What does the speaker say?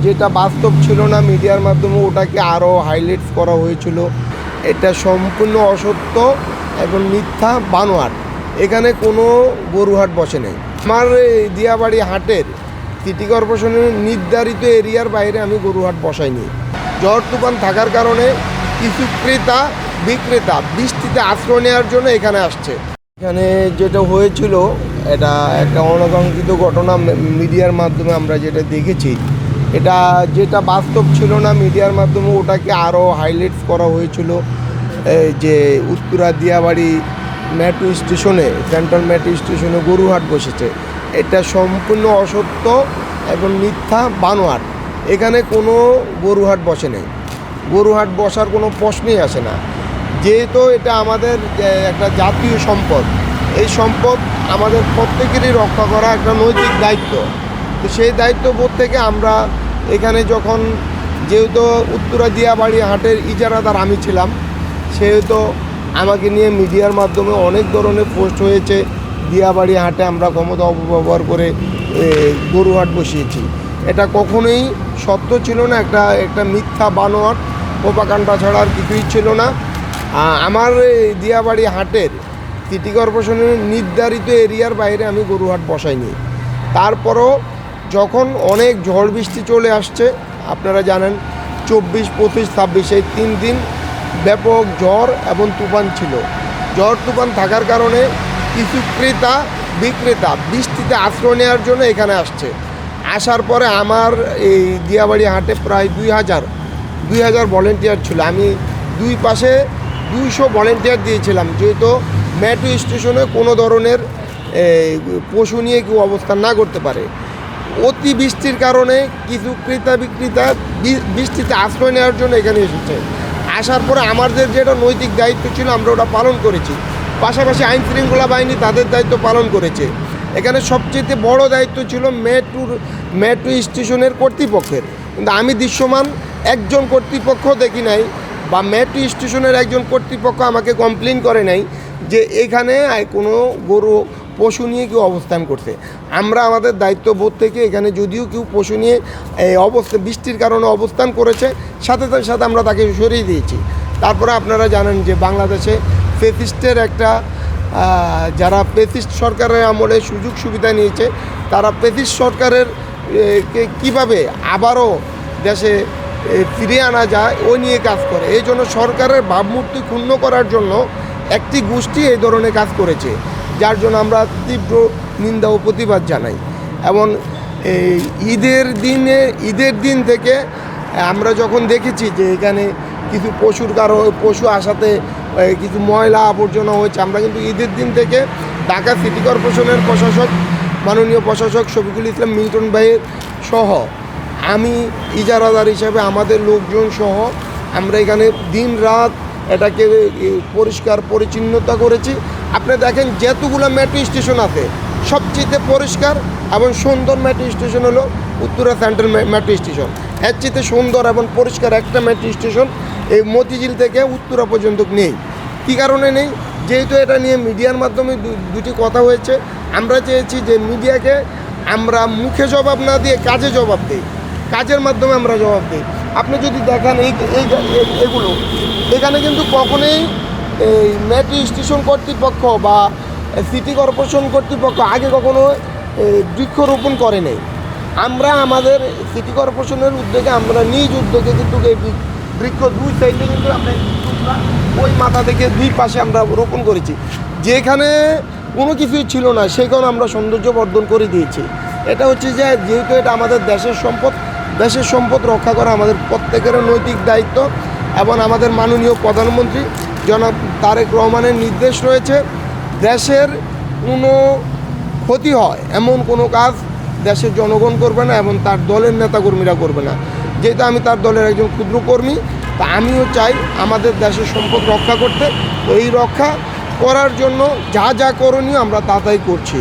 যেটা বাস্তব ছিল না মিডিয়ার মাধ্যমে ওটাকে আরও হাইলাইটস করা হয়েছিল। এটা সম্পূর্ণ অসত্য এবং মিথ্যা বানোয়াট। এখানে কোনো গরুহাট বসে নেই। আমার দিয়াবাড়ি হাটের সিটি কর্পোরেশনের নির্ধারিত এরিয়ার বাইরে আমি গরুহাট বসাইনি। ঝড় তুফান থাকার কারণে কিছু ক্রেতা বিক্রেতা বৃষ্টিতে আশ্রয় নেওয়ার জন্য এখানে আসছে। এখানে যেটা হয়েছিল এটা একটা অনাকাঙ্ক্ষিত ঘটনা। মিডিয়ার মাধ্যমে আমরা যেটা দেখেছি, এটা যেটা বাস্তব ছিল না মিডিয়ার মাধ্যমে ওটাকে আরও হাইলাইটস করা হয়েছিল। যে উত্তরা দিয়াবাড়ি মেট্রো স্টেশনে, সেন্ট্রাল মেট্রো স্টেশনে গরুহাট বসেছে। এটা সম্পূর্ণ অসত্য এবং মিথ্যা বানোয়াট। এখানে কোনো গরুহাট বসে নেই। গরুহাট বসার কোনো প্রশ্নই আসে না। যেহেতু এটা আমাদের একটা জাতীয় সম্পদ, এই সম্পদ আমাদের প্রত্যেকেরই রক্ষা করা একটা নৈতিক দায়িত্ব। তো সেই দায়িত্ববোধ থেকে আমরা এখানে যখন, যেহেতু উত্তরা দিয়াবাড়ি হাটের ইজারাদার আমি ছিলাম, সেহেতু আমাকে নিয়ে মিডিয়ার মাধ্যমে অনেক ধরনের পোস্ট হয়েছে। দিয়াবাড়ি হাটে আমরা ক্ষমতা অপব্যবহার করে গরুহাট বসিয়েছি। এটা কখনোই সত্য ছিল না। একটা মিথ্যা বানোয়াট প্রোপাগান্ডা ছাড়া আর কিছুই ছিল না। আমার দিয়াবাড়ি হাটের সিটি কর্পোরেশনের নির্ধারিত এরিয়ার বাইরে আমি গরুহাট বসাইনি। তারপরও যখন অনেক ঝড় বৃষ্টি চলে আসছে, আপনারা জানেন 24, 25, 26 এই 3 দিন ব্যাপক ঝড় এবং তুফান ছিল। ঝড় তুফান থাকার কারণে কিছু ক্রেতা বিক্রেতা বৃষ্টিতে আশ্রয় নেওয়ার জন্য এখানে আসছে। আসার পরে আমার এই দিয়াবাড়ি হাটে প্রায় 2000 ভলেন্টিয়ার ছিল। আমি দুই পাশে 200 ভলেন্টিয়ার দিয়েছিলাম, যেহেতু মেট্রো স্টেশনে কোনো ধরনের পশু নিয়ে কেউ অবস্থান না করতে পারে। অতি বৃষ্টির কারণে কিছু ক্রেতা বিক্রেতা বৃষ্টিতে আশ্রয় নেওয়ার জন্য এখানে এসেছে। আসার পরে আমাদের যেটা নৈতিক দায়িত্ব ছিল আমরা ওটা পালন করেছি। পাশাপাশি আইনশৃঙ্খলা বাহিনী তাদের দায়িত্ব পালন করেছে। এখানে সবচেয়ে বড় দায়িত্ব ছিল মেট্রো স্টেশনের কর্তৃপক্ষের। কিন্তু আমি দৃশ্যমান একজন কর্তৃপক্ষ দেখি নাই, বা মেট্রো স্টেশনের একজন কর্তৃপক্ষ আমাকে কমপ্লেন করে নাই যে এখানে কোনো গরু পশু নিয়ে কেউ অবস্থান করছে। আমরা আমাদের দায়িত্ববোধ থেকে এখানে যদিও কেউ পশু নিয়ে বৃষ্টির কারণে অবস্থান করেছে, সাথে সাথে আমরা তাকে সরিয়ে দিয়েছি। তারপরে আপনারা জানেন যে বাংলাদেশে ফেসিস্টের একটা যারা ফেসিস্ট সরকারের আমলে সুযোগ সুবিধা নিয়েছে, তারা ফেসিস্ট সরকারের কীভাবে আবারও দেশে ফিরিয়ে আনা যায় ওই নিয়ে কাজ করে। এই জন্য সরকারের ভাবমূর্তি ক্ষুণ্ণ করার জন্য একটি গোষ্ঠী এই ধরনের কাজ করেছে, যার জন্য আমরা তীব্র নিন্দা ও প্রতিবাদ জানাই। এবং ঈদের দিন থেকে আমরা যখন দেখেছি যে এখানে কিছু পশু আসাতে কিছু ময়লা আবর্জনা হয়েছে, আমরা কিন্তু ঈদের দিন থেকে ঢাকা সিটি কর্পোরেশনের প্রশাসক, মাননীয় প্রশাসক শফিকুল ইসলাম মিল্টন ভাইয়ের সহ আমি ইজারাদার হিসাবে আমাদের লোকজন সহ আমরা এখানে দিন রাত এটাকে পরিষ্কার পরিচ্ছন্নতা করেছি। আপনি দেখেন যতগুলো মেট্রো স্টেশন আছে সবচেয়ে পরিষ্কার এবং সুন্দর মেট্রো স্টেশন হলো উত্তরা সেন্ট্রাল মেট্রো স্টেশন। এর চেয়ে সুন্দর এবং পরিষ্কার একটা মেট্রো স্টেশন এই মতিঝিল থেকে উত্তরা পর্যন্ত নেই। কী কারণে নেই? যেহেতু এটা নিয়ে মিডিয়ার মাধ্যমে দুটি কথা হয়েছে। আমরা চেয়েছি যে মিডিয়াকে আমরা মুখে জবাব না দিয়ে কাজে জবাব দিই, কাজের মাধ্যমে আমরা জবাব দিই। আপনি যদি দেখেন এগুলো এখানে কিন্তু কখনোই এই মেট্রো স্টেশন কর্তৃপক্ষ বা সিটি কর্পোরেশন কর্তৃপক্ষ আগে কখনো বৃক্ষরোপণ করে নেই। আমরা আমাদের সিটি কর্পোরেশনের উদ্যোগে আমরা নিজ উদ্যোগে কিন্তু এই বৃক্ষ দুই সাইডে কিন্তু আমরা ওই মাথা থেকে দুই পাশে আমরা রোপণ করেছি। যেখানে কোনো কিছুই ছিল না সেখানে আমরা সৌন্দর্য বর্ধন করে দিয়েছি। এটা হচ্ছে যে যেহেতু এটা আমাদের দেশের সম্পদ রক্ষা করা আমাদের প্রত্যেকের নৈতিক দায়িত্ব। এবং আমাদের মাননীয় প্রধানমন্ত্রী জনাব তারেক রহমানের নির্দেশ রয়েছে, দেশের কোনো ক্ষতি হয় এমন কোনো কাজ দেশের জনগণ করবে না এবং তার দলের নেতাকর্মীরা করবে না। যেহেতু আমি তার দলের একজন ক্ষুদ্র কর্মী, তা আমিও চাই আমাদের দেশের সম্পদ রক্ষা করতে। এই রক্ষা করার জন্য যা করণীয় আমরা তাই করছি।